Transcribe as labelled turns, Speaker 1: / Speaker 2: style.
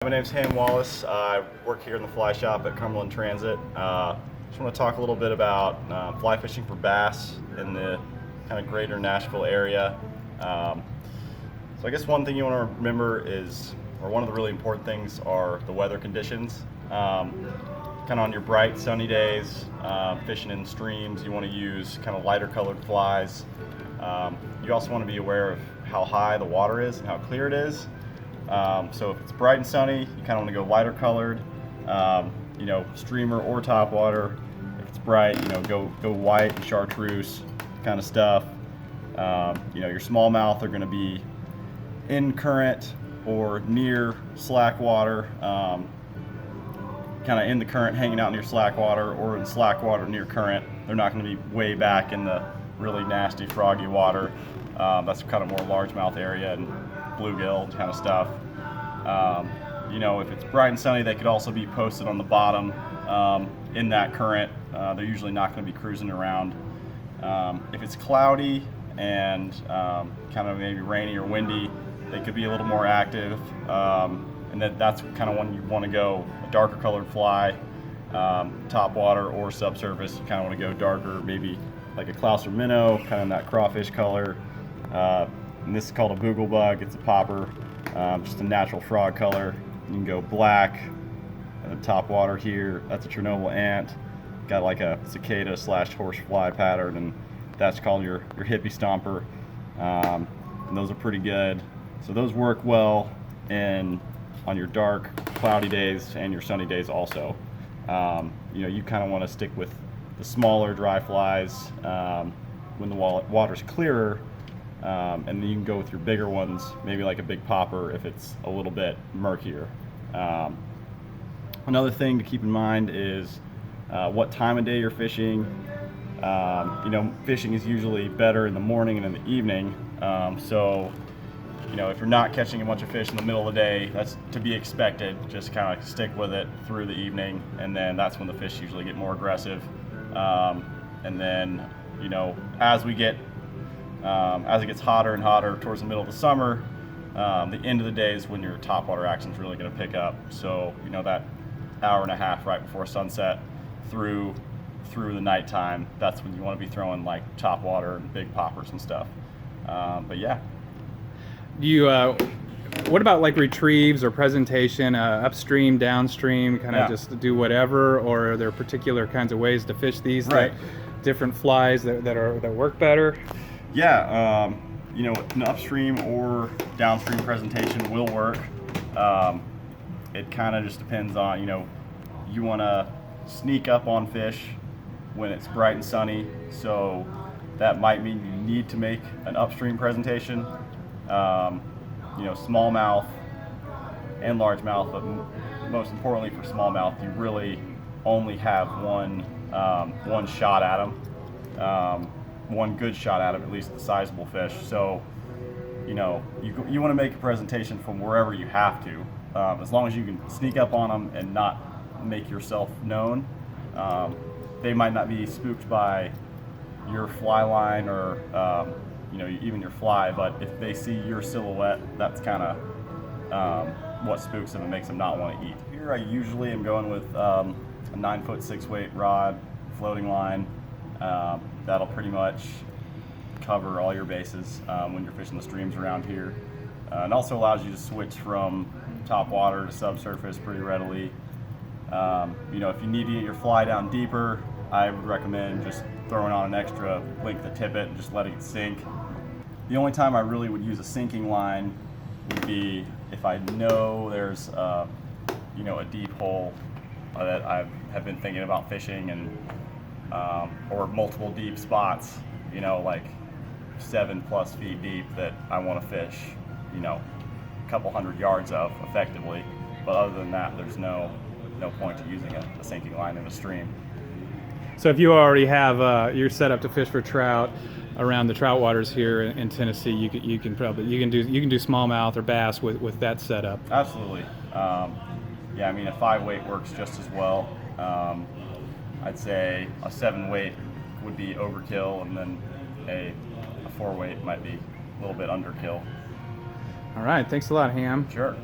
Speaker 1: My name's Wallace. I work here in the fly shop at Cumberland Transit. Just want to talk a little bit about fly fishing for bass in the kind of greater Nashville area. So I guess one thing you want to remember is, or one of the really important things are the weather conditions. Kind of on your bright sunny days, fishing in streams, you want to use kind of lighter colored flies. You also want to be aware of how high the water is and how clear it is. So if it's bright and sunny, you kind of want to go lighter colored, streamer or top water. If it's bright, go white and chartreuse kind of stuff. Your smallmouth are going to be in current or near slack water, kind of in the current, hanging out near slack water, or in slack water near current. They're not going to be way back in the really nasty froggy water. That's kind of more largemouth area and bluegill kind of stuff. If it's bright and sunny, they could also be posted on the bottom in that current. They're usually not going to be cruising around. If it's cloudy and kind of maybe rainy or windy, they could be a little more active. And that's kind of when you want to go a darker colored fly, top water or subsurface. You kind of want to go darker, maybe like a Clouser minnow, kind of in that crawfish color. And this is called a boogle bug. It's a popper, just a natural frog color. You can go black, and the top water here, that's a Chernobyl ant. Got like a cicada / horsefly pattern, and that's called your hippie stomper. And those are pretty good. So those work well on your dark, cloudy days and your sunny days also. You kind of want to stick with the smaller dry flies when the water's clearer. And then you can go with your bigger ones, maybe like a big popper if it's a little bit murkier. Another thing to keep in mind is what time of day you're fishing. Fishing is usually better in the morning and in the evening. If you're not catching a bunch of fish in the middle of the day, that's to be expected. Just kind of stick with it through the evening, and then that's when the fish usually get more aggressive. And then, as it gets hotter and hotter towards the middle of the summer, the end of the day is when your topwater action is really going to pick up. So, that hour and a half right before sunset through the nighttime, that's when you want to be throwing like topwater and big poppers and stuff. But yeah.
Speaker 2: What about like retrieves or presentation, upstream, downstream, kind of just do whatever, or are there particular kinds of ways to fish these,
Speaker 1: right,
Speaker 2: different flies that work better?
Speaker 1: Yeah, an upstream or downstream presentation will work. It kind of just depends on, you want to sneak up on fish when it's bright and sunny, so that might mean you need to make an upstream presentation. Smallmouth and largemouth, but most importantly for smallmouth, you really only have one shot at them. One good shot at them, at least the sizable fish. So, you want to make a presentation from wherever you have to, as long as you can sneak up on them and not make yourself known. They might not be spooked by your fly line or even your fly, but if they see your silhouette, that's kind of what spooks them and makes them not want to eat. Here I usually am going with a 9-foot 6-weight rod, floating line. That'll pretty much cover all your bases when you're fishing the streams around here. And also allows you to switch from top water to subsurface pretty readily. If you need to get your fly down deeper, I would recommend just throwing on an extra length of tippet and just letting it sink. The only time I really would use a sinking line would be if I know there's a deep hole that I have been thinking about fishing, and or multiple deep spots, like 7+ feet deep that I want to fish, a couple hundred yards of effectively. But other than that, there's no point to using a sinking line in a stream.
Speaker 2: So if you already have you're set up to fish for trout around the trout waters here in Tennessee, you can do smallmouth or bass with that setup.
Speaker 1: Absolutely. A 5-weight works just as well. I'd say a 7-weight would be overkill, and then a 4-weight might be a little bit underkill.
Speaker 2: All right, thanks a lot, Ham.
Speaker 1: Sure.